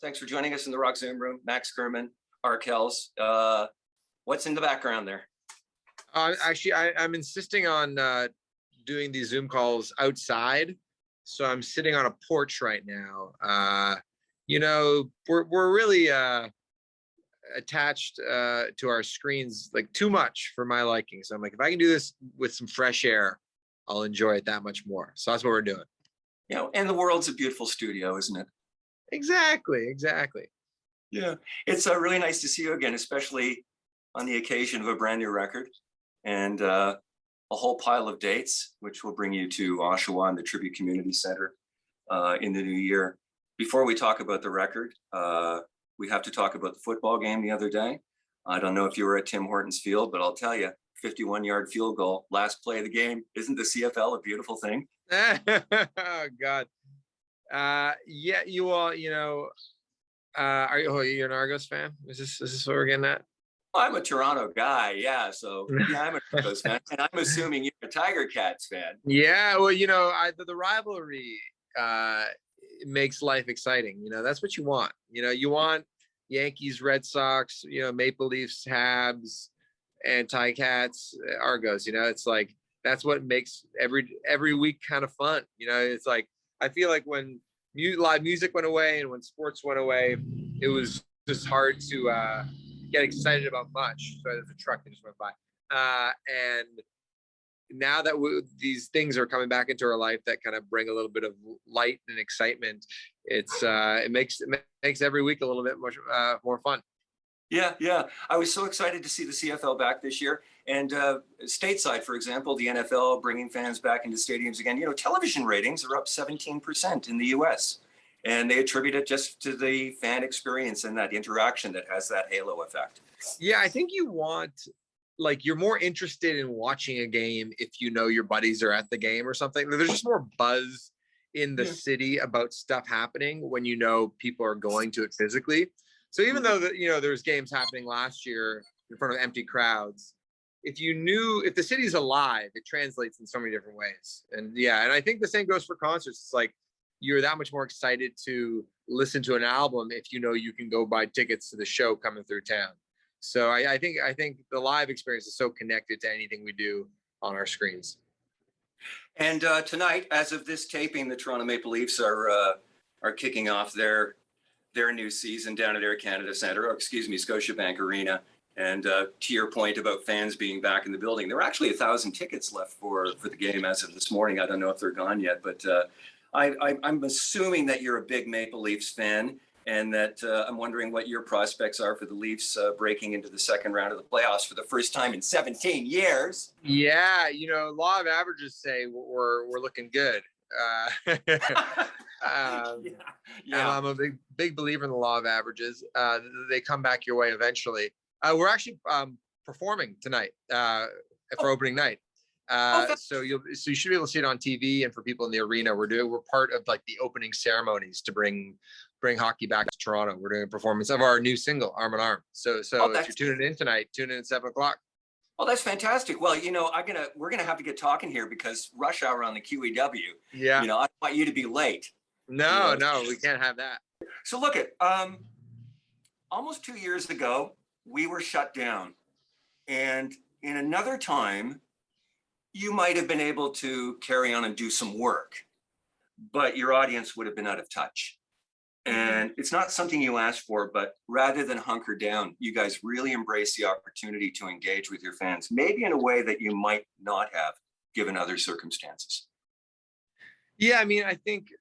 Thanks for joining us in the Rock Zoom room. Max Kerman, Arkells. What's in the background there? Actually, I'm insisting on doing these Zoom calls outside. So I'm sitting on a porch right now. We're really attached to our screens, like too much for my liking. So I'm like, if I can do this with some fresh air, I'll enjoy it that much more. So that's what we're doing. And the world's a beautiful studio, isn't it? Exactly. Yeah, it's really nice to see you again, especially on the occasion of a brand new record and a whole pile of dates, which will bring you to Oshawa and the Tribute Community Center in the new year. Before we talk about the record, we have to talk about the football game the other day. I don't know if you were at Tim Hortons Field, but I'll tell you, 51-yard field goal, last play of the game. Isn't the CFL a beautiful thing? Oh, God. Yeah, you all, are you an Argos fan? Is this what we're getting at? I'm a Toronto guy, yeah. So yeah, I'm a Argos fan, and I'm assuming you're a Tiger Cats fan. Yeah, well, the rivalry makes life exciting. That's what you want. You want Yankees, Red Sox, Maple Leafs, Habs, and Ticats, Argos. It's like that's what makes every week kind of fun. It's like I feel like when live music went away and when sports went away, it was just hard to get excited about much. So there's a truck that just went by, and now that these things are coming back into our life that kind of bring a little bit of light and excitement, it makes every week a little bit more fun. Yeah. I was so excited to see the CFL back this year. And stateside, for example, the NFL bringing fans back into stadiums again. Television ratings are up 17% in the US. And they attribute it just to the fan experience and that interaction that has that halo effect. Yeah, I think you're more interested in watching a game if your buddies are at the game or something. There's just more buzz in the city about stuff happening when people are going to it physically. So even though there's games happening last year in front of empty crowds, if the city's alive, it translates in so many different ways. And I think the same goes for concerts. It's like you're that much more excited to listen to an album if you can go buy tickets to the show coming through town. So I think the live experience is so connected to anything we do on our screens. And tonight, as of this taping, the Toronto Maple Leafs are kicking off their new season down at Air Canada Centre, Scotiabank Arena. And to your point about fans being back in the building, there were actually 1,000 tickets left for the game as of this morning. I don't know if they're gone yet, but I'm assuming that you're a big Maple Leafs fan, and that I'm wondering what your prospects are for the Leafs breaking into the second round of the playoffs for the first time in 17 years. Yeah, law of averages say we're looking good. And I'm a big believer in the law of averages. They come back your way eventually. We're actually performing tonight for opening night. So you should be able to see it on TV, and for people in the arena, we're part of like the opening ceremonies to bring hockey back to Toronto. We're doing a performance of our new single, Arm in Arm. So if you're tuning in tonight, tune in at 7:00. Oh, that's fantastic. Well, we're gonna have to get talking here because rush hour on the QEW. Yeah. I don't want you to be late. No, we can't have that. So look at almost 2 years ago, we were shut down, and in another time, you might have been able to carry on and do some work, but your audience would have been out of touch. And it's not something you asked for, but rather than hunker down, you guys really embrace the opportunity to engage with your fans, maybe in a way that you might not have given other circumstances. Yeah, I think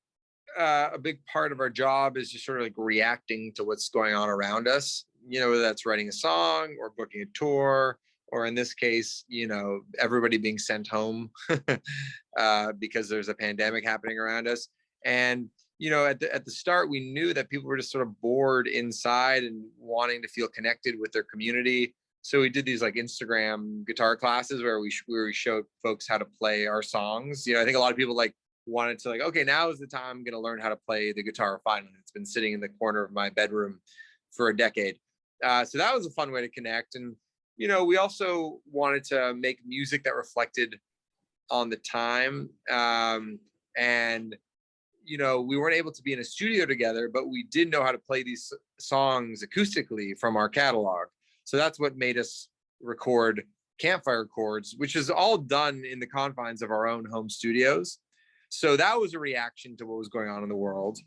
a big part of our job is just sort of like reacting to what's going on around us, whether that's writing a song or booking a tour, or in this case, everybody being sent home because there's a pandemic happening around us. And at the start, we knew that people were just sort of bored inside and wanting to feel connected with their community. So we did these like Instagram guitar classes where we showed folks how to play our songs. I think a lot of people wanted to okay, now is the time I'm going to learn how to play the guitar finally. It's been sitting in the corner of my bedroom for a decade. So that was a fun way to connect. And, we also wanted to make music that reflected on the time. And we weren't able to be in a studio together, but we did know how to play these songs acoustically from our catalog. So that's what made us record campfire chords, which is all done in the confines of our own home studios. So that was a reaction to what was going on in the world.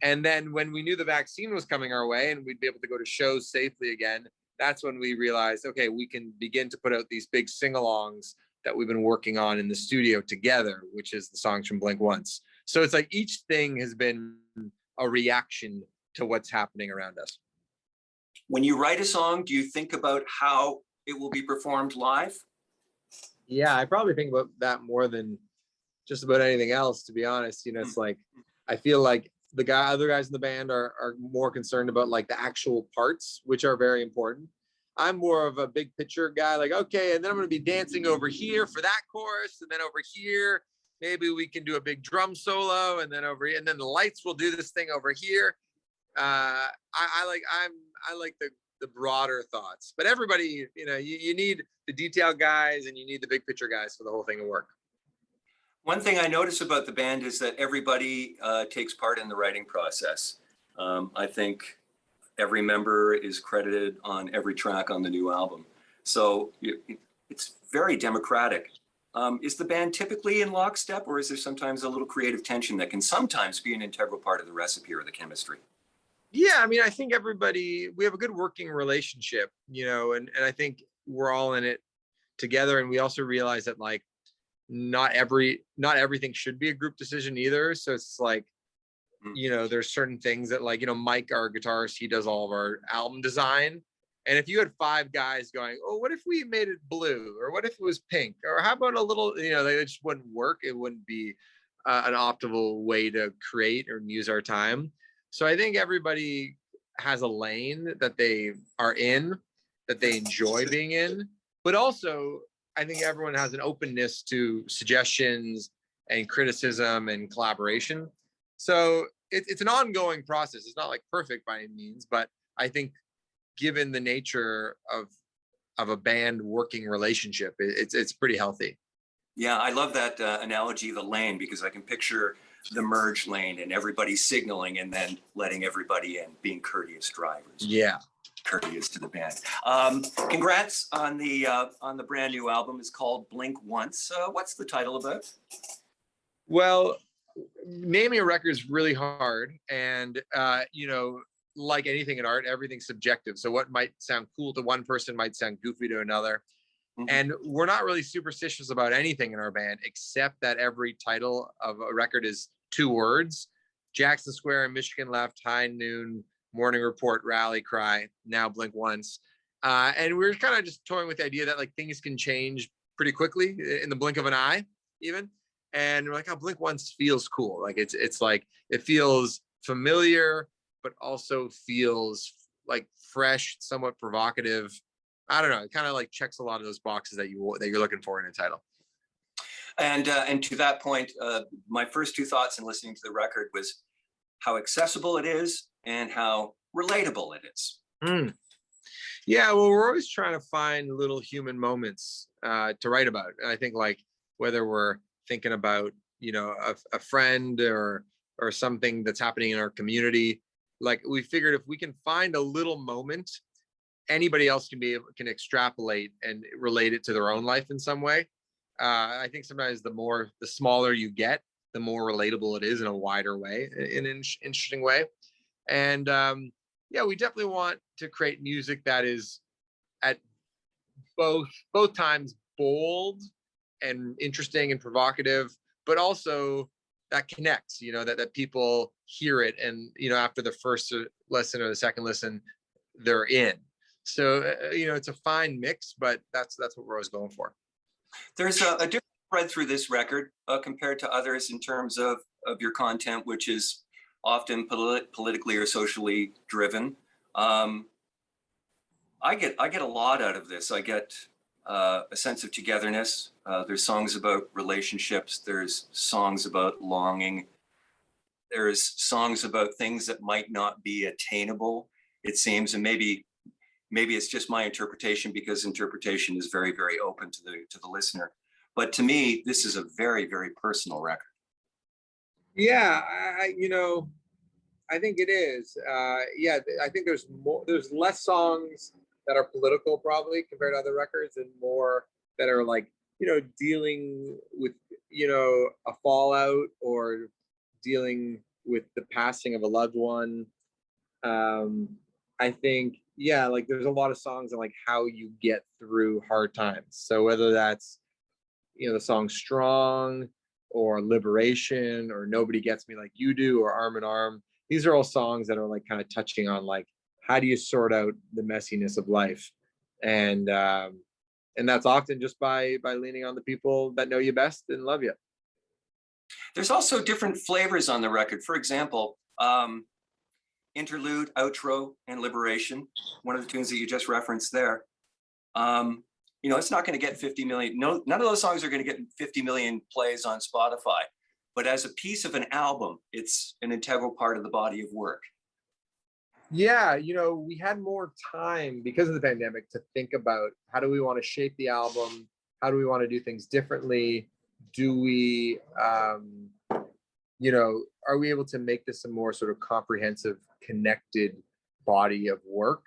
And then when we knew the vaccine was coming our way and we'd be able to go to shows safely again, that's when we realized, okay, we can begin to put out these big sing-alongs that we've been working on in the studio together, which is the songs from Blink Once. So it's like each thing has been a reaction to what's happening around us. When you write a song, do you think about how it will be performed live? Yeah, I probably think about that more than just about anything else, to be honest. It's like, I feel like other guys in the band are more concerned about like the actual parts, which are very important. I'm more of a big picture guy, like, okay, and then I'm going to be dancing over here for that chorus, and then over here, maybe we can do a big drum solo, and then over here, and then the lights will do this thing over here. I like the broader thoughts, but everybody, you need the detail guys and you need the big picture guys for the whole thing to work. One thing I notice about the band is that everybody takes part in the writing process. I think every member is credited on every track on the new album. So it's very democratic. Is the band typically in lockstep, or is there sometimes a little creative tension that can sometimes be an integral part of the recipe or the chemistry? Yeah, I mean, I think we have a good working relationship, and I think we're all in it together. And we also realize that like not everything should be a group decision either. So it's like, there's certain things that like, Mike, our guitarist, he does all of our album design. And if you had 5 guys going, oh, what if we made it blue? Or what if it was pink? Or how about a little, they just wouldn't work. It wouldn't be an optimal way to create or use our time. So I think everybody has a lane that they are in, that they enjoy being in. But also, I think everyone has an openness to suggestions and criticism and collaboration. So it's an ongoing process. It's not like perfect by any means, but I think given the nature of a band working relationship, it's pretty healthy. Yeah, I love that analogy, the lane, because I can picture the merge lane and everybody signaling and then letting everybody in, being courteous drivers. Yeah. Courteous to the band. Congrats on the brand new album. It's called Blink Once. What's the title about? Well, naming a record is really hard, and like anything in art, everything's subjective. So what might sound cool to one person might sound goofy to another. Mm-hmm. And we're not really superstitious about anything in our band, except that every title of a record is 2 words: Jackson Square and Michigan Left, High Noon, Morning Report, Rally Cry, now Blink Once. And we're kind of just toying with the idea that like things can change pretty quickly in the blink of an eye, even. And we're like, oh, Blink Once feels cool. Like it's like, it feels familiar, but also feels like fresh, somewhat provocative. I don't know. It kind of like checks a lot of those boxes that you're looking for in a title. And to that point, my first 2 thoughts in listening to the record was how accessible it is and how relatable it is. Yeah, well, we're always trying to find little human moments to write about. And I think like whether we're thinking about, a friend or something that's happening in our community, like we figured if we can find a little moment, anybody else can extrapolate and relate it to their own life in some way. I think sometimes the smaller you get, the more relatable it is in a wider way, in an interesting way. And yeah, we definitely want to create music that is at both times bold and interesting and provocative, but also that connects, that people hear it and, after the first listen or the second listen, they're in. So, it's a fine mix, but that's what we're always going for. There's a different thread through this record compared to others in terms of your content, which is often politically or socially driven. I get a lot out of this. I get a sense of togetherness. There's songs about relationships. There's songs about longing. There's songs about things that might not be attainable, it seems, and maybe it's just my interpretation, because interpretation is very, very open to the listener. But to me, this is a very, very personal record. Yeah, I think it is. Yeah, I think there's less songs that are political probably compared to other records, and more that are like, dealing with, a fallout, or dealing with the passing of a loved one. Um, I think, yeah, like there's a lot of songs on like how you get through hard times. So whether that's, the song Strong, or Liberation, or Nobody Gets Me Like You Do, or Arm in Arm. These are all songs that are like kind of touching on like, how do you sort out the messiness of life? And that's often just by leaning on the people that know you best and love you. There's also different flavors on the record. For example, interlude, outro, and liberation, one of the tunes that you just referenced there. It's not going to get 50 million. No, none of those songs are going to get 50 million plays on Spotify. But as a piece of an album, it's an integral part of the body of work. Yeah, we had more time because of the pandemic to think about how do we want to shape the album? How do we want to do things differently? Do we, are we able to make this a more sort of comprehensive, connected body of work?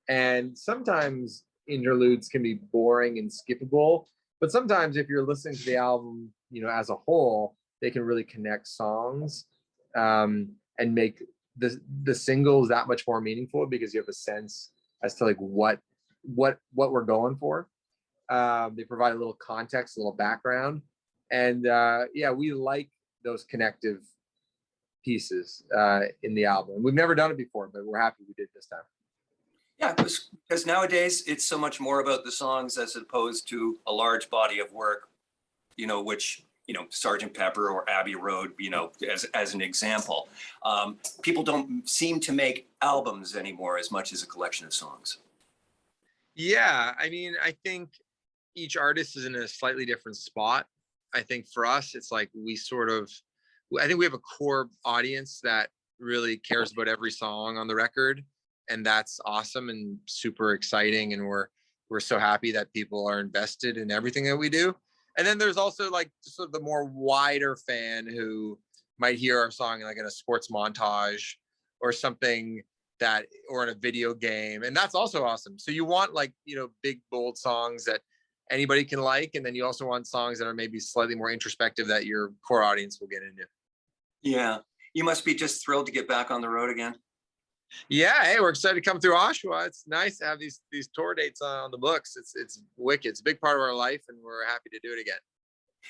And sometimes interludes can be boring and skippable, but sometimes if you're listening to the album, as a whole, they can really connect songs, and make the singles that much more meaningful, because you have a sense as to like what we're going for. They provide a little context, a little background, and yeah, we like those connective pieces in the album. We've never done it before, but we're happy we did this time. Yeah, because nowadays it's so much more about the songs as opposed to a large body of work, which, Sgt. Pepper or Abbey Road, as an example. People don't seem to make albums anymore as much as a collection of songs. Yeah, I mean, I think each artist is in a slightly different spot. I think for us, it's like I think we have a core audience that really cares about every song on the record, and that's awesome and super exciting, and we're so happy that people are invested in everything that we do. And then there's also like sort of the more wider fan who might hear our song like in a sports montage or something, or in a video game, and that's also awesome. So you want like, big bold songs that anybody can like, and then you also want songs that are maybe slightly more introspective that your core audience will get into. Yeah, you must be just thrilled to get back on the road again. Yeah, hey, we're excited to come through Oshawa. It's nice to have these tour dates on the books. It's wicked. It's a big part of our life, and we're happy to do it again.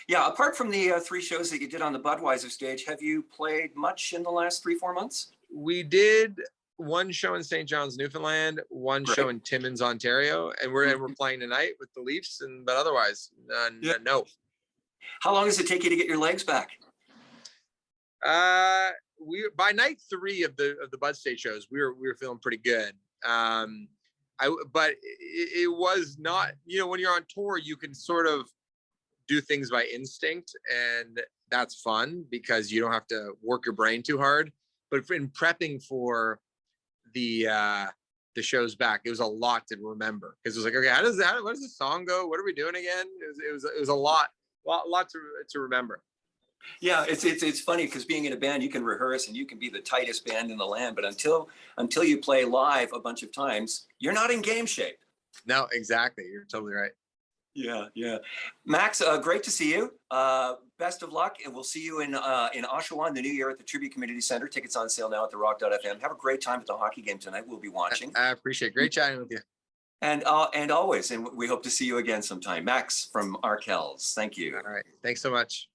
Yeah, apart from the 3 shows that you did on the Budweiser stage, have you played much in the last 3-4 months? We did one show in St. John's, Newfoundland, one Great. show in Timmins, Ontario, and we're playing tonight with the Leafs, but otherwise, no. How long does it take you to get your legs back? We by night 3 of the Bud Stage shows, we were feeling pretty good. But it was not, when you're on tour, you can sort of do things by instinct, and that's fun because you don't have to work your brain too hard. But in prepping for the shows back, it was a lot to remember, because it was like, okay, what does the song go? What are we doing again? It was a lot to remember. Yeah, it's funny because being in a band, you can rehearse and you can be the tightest band in the land, but until you play live a bunch of times, you're not in game shape. No, exactly. You're totally right. Yeah. Max, great to see you. Best of luck, and we'll see you in Oshawa in the new year at the Tribute Community Center. Tickets on sale now at therock.fm. Have a great time at the hockey game tonight. We'll be watching. I appreciate it. Great chatting with you. And always, and we hope to see you again sometime. Max from Arkells, thank you. All right. Thanks so much.